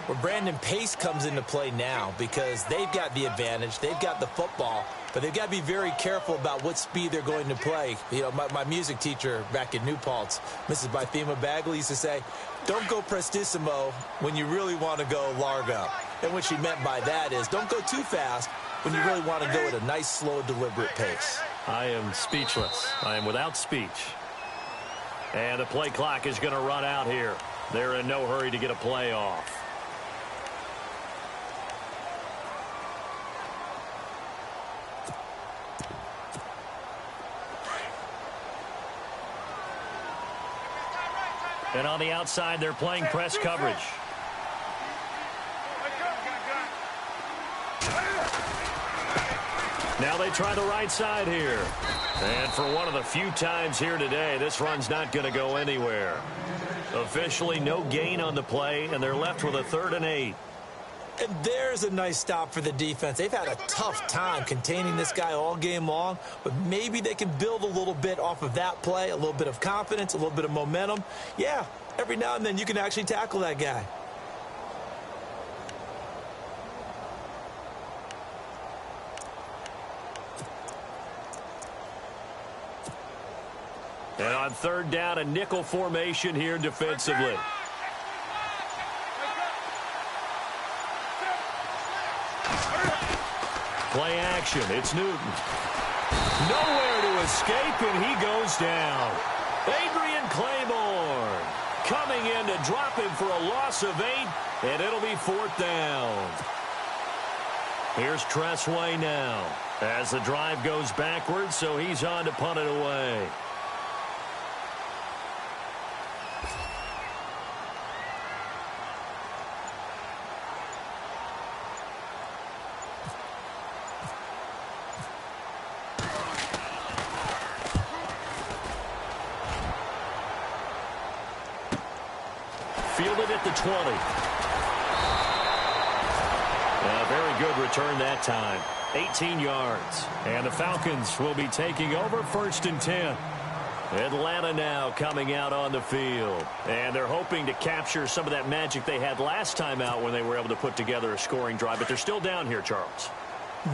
Speaker 5: Well, Brandon, pace comes into play now because they've got the advantage. They've got the football, but they've got to be very careful about what speed they're going to play. You know, my music teacher back in New Paltz, Mrs. Bythema Bagley, used to say, don't go prestissimo when you really want to go largo. And what she meant by that is don't go too fast when you really want to go at a nice, slow, deliberate pace.
Speaker 4: I am speechless. I am without speech. And the play clock is going to run out here. They're in no hurry to get a play off. And on the outside, they're playing press coverage. Now they try the right side here. And for one of the few times here today, this run's not going to go anywhere. Officially, no gain on the play, and they're left with a 3rd and 8.
Speaker 5: And there's a nice stop for the defense. They've had a tough time containing this guy all game long, but maybe they can build a little bit off of that play, a little bit of confidence, a little bit of momentum. Yeah, every now and then you can actually tackle that guy.
Speaker 4: And on 3rd down, a nickel formation here defensively. Play action. It's Newton. Nowhere to escape, and he goes down. Adrian Claiborne coming in to drop him for a loss of 8, and it'll be 4th down. Here's Tressway now as the drive goes backwards, so he's on to punt it away. Fielded at the 20. A very good return that time. 18 yards. And the Falcons will be taking over 1st and 10. Atlanta now coming out on the field. And they're hoping to capture some of that magic they had last time out when they were able to put together a scoring drive. But they're still down here, Charles.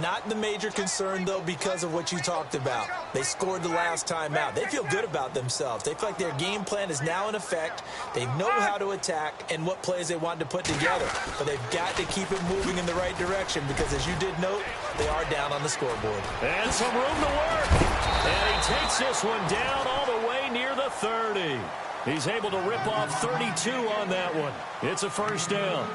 Speaker 5: Not the major concern, though, because of what you talked about. They scored the last time out. They feel good about themselves. They feel like their game plan is now in effect. They know how to attack and what plays they want to put together. But they've got to keep it moving in the right direction because, as you did note, they are down on the scoreboard.
Speaker 4: And some room to work. And he takes this one down all the way near the 30. He's able to rip off 32 on that one. It's a first down.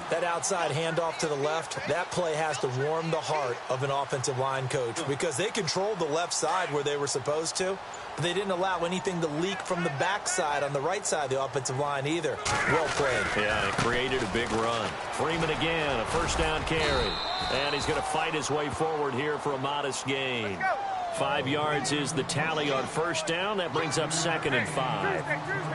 Speaker 5: That outside handoff to the left, that play has to warm the heart of an offensive line coach because they controlled the left side where they were supposed to, but they didn't allow anything to leak from the backside on the right side of the offensive line either. Well played.
Speaker 4: Yeah, it created a big run. Freeman again, a first down carry. And he's going to fight his way forward here for a modest gain. 5 yards is the tally on first down. That brings up 2nd and 5.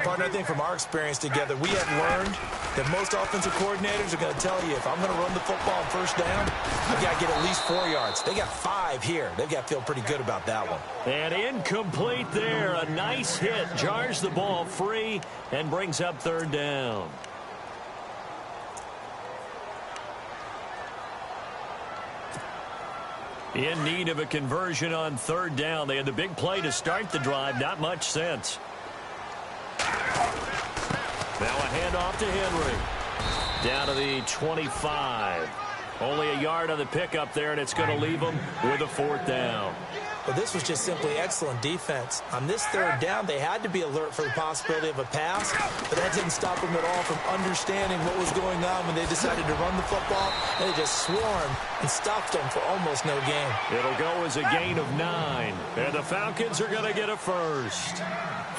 Speaker 5: Partner, I think from our experience together, we have learned that most offensive coordinators are going to tell you, if I'm going to run the football on first down, I've got to get at least 4 yards. They got 5 here. They've got to feel pretty good about that one.
Speaker 4: And incomplete there. A nice hit. Jars the ball free and brings up 3rd down. In need of a conversion on 3rd down. They had the big play to start the drive. Not much sense. Now a handoff to Henry. Down to the 25. Only a yard on the pickup there, and it's going to leave them with a 4th down.
Speaker 5: Well, this was just simply excellent defense. On this 3rd down, they had to be alert for the possibility of a pass, but that didn't stop them at all from understanding what was going on when they decided to run the football. And they just swarmed and stopped them for almost no gain.
Speaker 4: It'll go as a gain of 9, and the Falcons are going to get a first.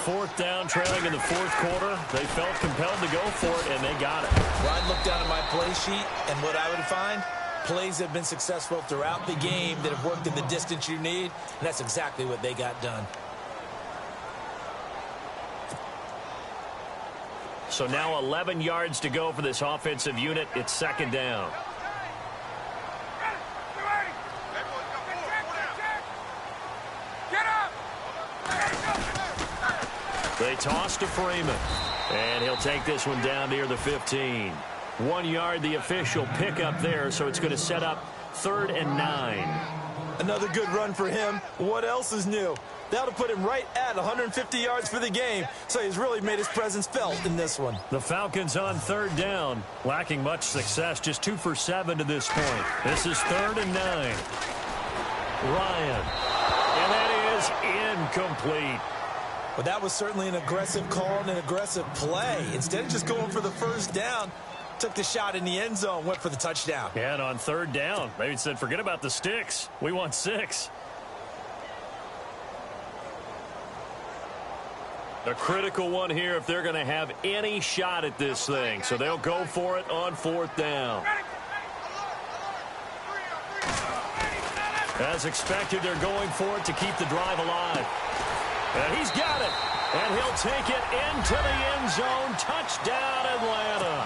Speaker 4: 4th down, trailing in the 4th quarter. They felt compelled to go for it, and they got it.
Speaker 5: Well, I'd look down at my play sheet, and what I would find, plays have been successful throughout the game that have worked in the distance you need, and that's exactly what they got done.
Speaker 4: So now 11 yards to go for this offensive unit. It's 2nd down. They toss to Freeman, and he'll take this one down near the 15. 1 yard, the official pickup there, so it's going to set up 3rd and 9.
Speaker 5: Another good run for him. What else is new? That'll put him right at 150 yards for the game, so he's really made his presence felt in this one.
Speaker 4: The Falcons on 3rd down, lacking much success, just 2 for 7 to this point. This is 3rd and 9. Ryan, and that is incomplete.
Speaker 5: Well, that was certainly an aggressive call and an aggressive play. Instead of just going for the first down, took the shot in the end zone, went for the touchdown.
Speaker 4: And on 3rd down, maybe said, forget about the sticks. We want 6. A critical one here if they're going to have any shot at this thing. So they'll go for it on 4th down. As expected, they're going for it to keep the drive alive. And he's got it. And he'll take it into the end zone. Touchdown, Atlanta.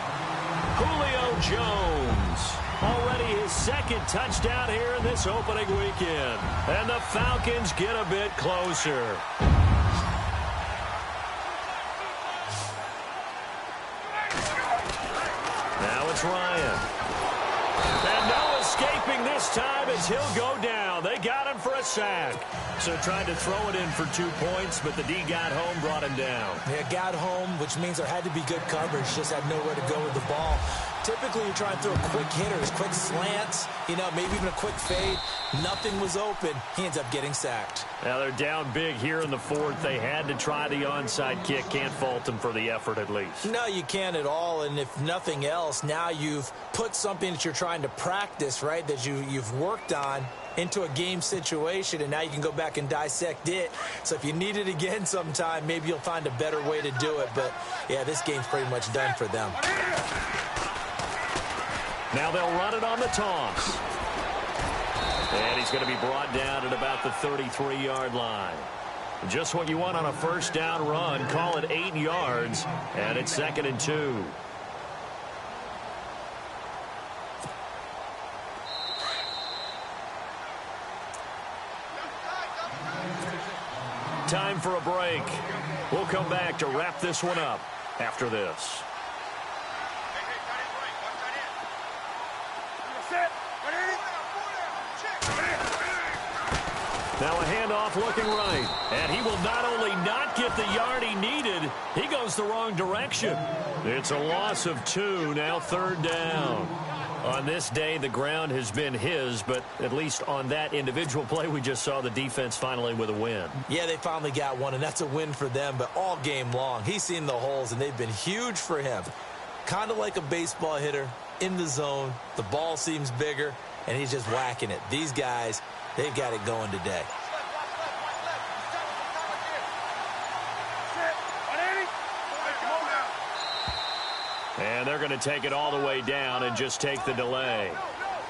Speaker 4: Julio Jones. Already his 2nd touchdown here in this opening weekend. And the Falcons get a bit closer. Now it's Ryan. And no escaping this time as he'll go down. They got him for a sack. So tried to throw it in for 2 points, but the D got home, brought him down.
Speaker 5: Yeah, got home, which means there had to be good coverage. Just had nowhere to go with the ball. Typically, you try and throw quick hitters, quick slants, maybe even a quick fade. Nothing was open. He ends up getting sacked.
Speaker 4: Now they're down big here in the 4th. They had to try the onside kick. Can't fault them for the effort at least.
Speaker 5: No, you can't at all. And if nothing else, now you've put something that you're trying to practice, right, that you've worked on into a game situation, and now you can go back and dissect it. So if you need it again sometime, maybe you'll find a better way to do it. But, yeah, this game's pretty much done for them.
Speaker 4: Now they'll run it on the toss. And he's going to be brought down at about the 33-yard line. Just what you want on a first down run. Call it 8 yards, and it's 2nd and 2. Time for a break. We'll come back to wrap this one up after this. Now a handoff looking right. And he will not only not get the yard he needed, he goes the wrong direction. It's a loss of 2, now 3rd down. On this day, the ground has been his, but at least on that individual play, we just saw the defense finally with a win.
Speaker 5: Yeah, they finally got one, and that's a win for them, but all game long, he's seen the holes, and they've been huge for him. Kind of like a baseball hitter in the zone. The ball seems bigger, and he's just whacking it. These guys, they've got it going today.
Speaker 4: And they're going to take it all the way down and just take the delay.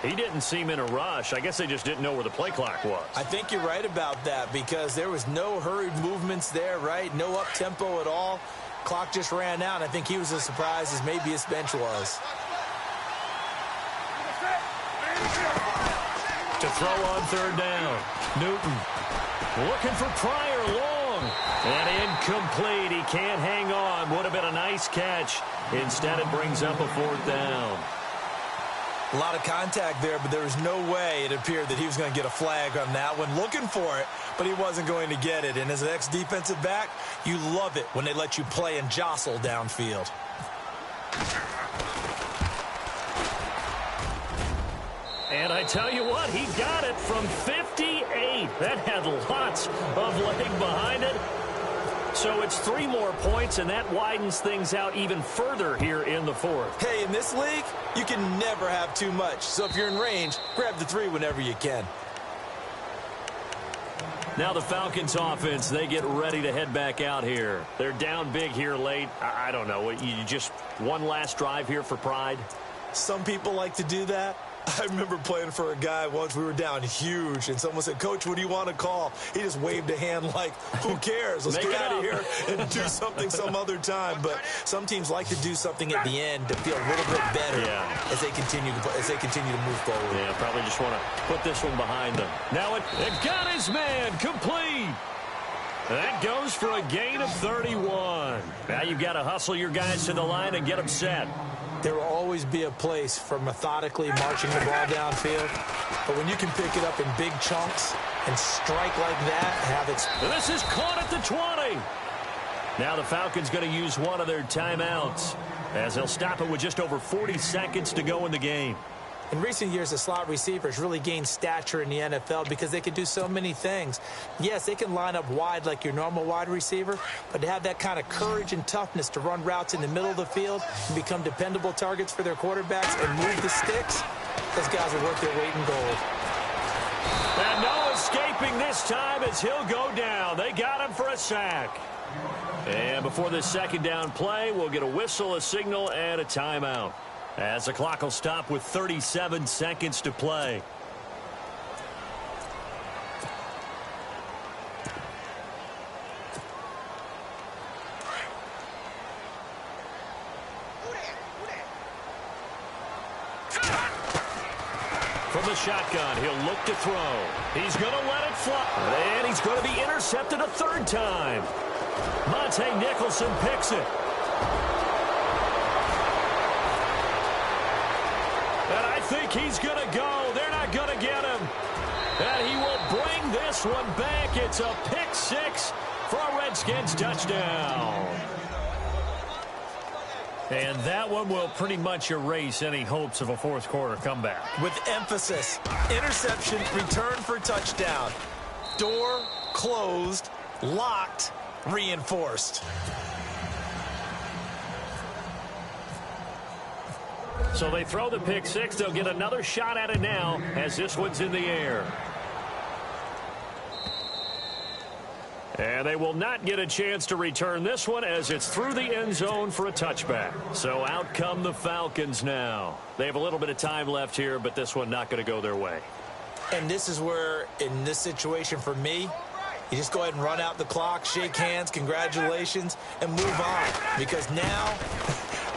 Speaker 4: He didn't seem in a rush. I guess they just didn't know where the play clock was.
Speaker 5: I think you're right about that because there was no hurried movements there, right? No up-tempo at all. Clock just ran out. I think he was as surprised as maybe his bench was.
Speaker 4: To throw on 3rd down. Newton looking for Pryor long. And incomplete. He can't hang on. Would have been a nice catch. Instead, it brings up a 4th down.
Speaker 5: A lot of contact there, but there was no way it appeared that he was going to get a flag on that one. Looking for it, but he wasn't going to get it. And as an ex-defensive back, you love it when they let you play and jostle downfield.
Speaker 4: And I tell you what, he got it from 58. That had lots of leg behind it. So it's 3 more points, and that widens things out even further here in the 4th.
Speaker 5: Hey, in this league, you can never have too much. So if you're in range, grab the 3 whenever you can.
Speaker 4: Now the Falcons offense, they get ready to head back out here. They're down big here late. I don't know. You just one last drive here for pride?
Speaker 5: Some people like to do that. I remember playing for a guy once. We were down huge, and someone said, "Coach, what do you want to call?" He just waved a hand like, who cares? Let's get out of here and do something some other time. But some teams like to do something at the end to feel a little bit better as they continue to move forward.
Speaker 4: Yeah, probably just want to put this one behind them. Now it got his man complete. That goes for a gain of 31. Now you've got to hustle your guys to the line and get them set.
Speaker 5: There will always be a place for methodically marching the ball downfield. But when you can pick it up in big chunks and strike like that, have it.
Speaker 4: This is caught at the 20. Now the Falcons going to use one of their timeouts as they'll stop it with just over 40 seconds to go in the game.
Speaker 5: In recent years, the slot receivers really gained stature in the NFL because they can do so many things. Yes, they can line up wide like your normal wide receiver, but to have that kind of courage and toughness to run routes in the middle of the field and become dependable targets for their quarterbacks and move the sticks, those guys are worth their weight in gold.
Speaker 4: And no escaping this time as he'll go down. They got him for a sack. And before this 2nd down play, we'll get a whistle, a signal, and a timeout, as the clock will stop with 37 seconds to play. From the shotgun, he'll look to throw. He's going to let it fly. And he's going to be intercepted a 3rd time. Monte Nicholson picks it. And I think he's going to go. They're not going to get him. And he will bring this one back. It's a pick 6 for a Redskins touchdown. And that one will pretty much erase any hopes of a 4th quarter comeback.
Speaker 5: With emphasis, interception, return for touchdown. Door closed, locked, reinforced.
Speaker 4: So they throw the pick 6. They'll get another shot at it now as this one's in the air. And they will not get a chance to return this one as it's through the end zone for a touchback. So out come the Falcons now. They have a little bit of time left here, but this one not going to go their way.
Speaker 5: And this is where, in this situation for me, you just go ahead and run out the clock, shake hands, congratulations, and move on. Because now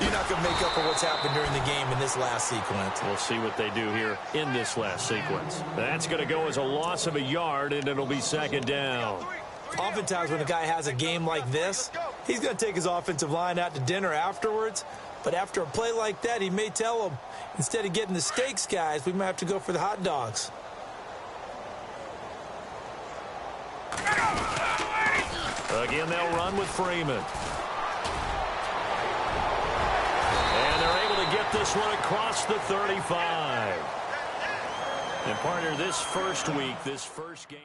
Speaker 5: you're not going to make up for what's happened during the game in this last sequence.
Speaker 4: We'll see what they do here in this last sequence. That's going to go as a loss of a yard, and it'll be 2nd down.
Speaker 5: Oftentimes when a guy has a game like this, he's going to take his offensive line out to dinner afterwards. But after a play like that, he may tell them, instead of getting the steaks, guys, we might have to go for the hot dogs.
Speaker 4: Again, they'll run with Freeman. And they're able to get this one across the 35. And partner, this first week, this first game.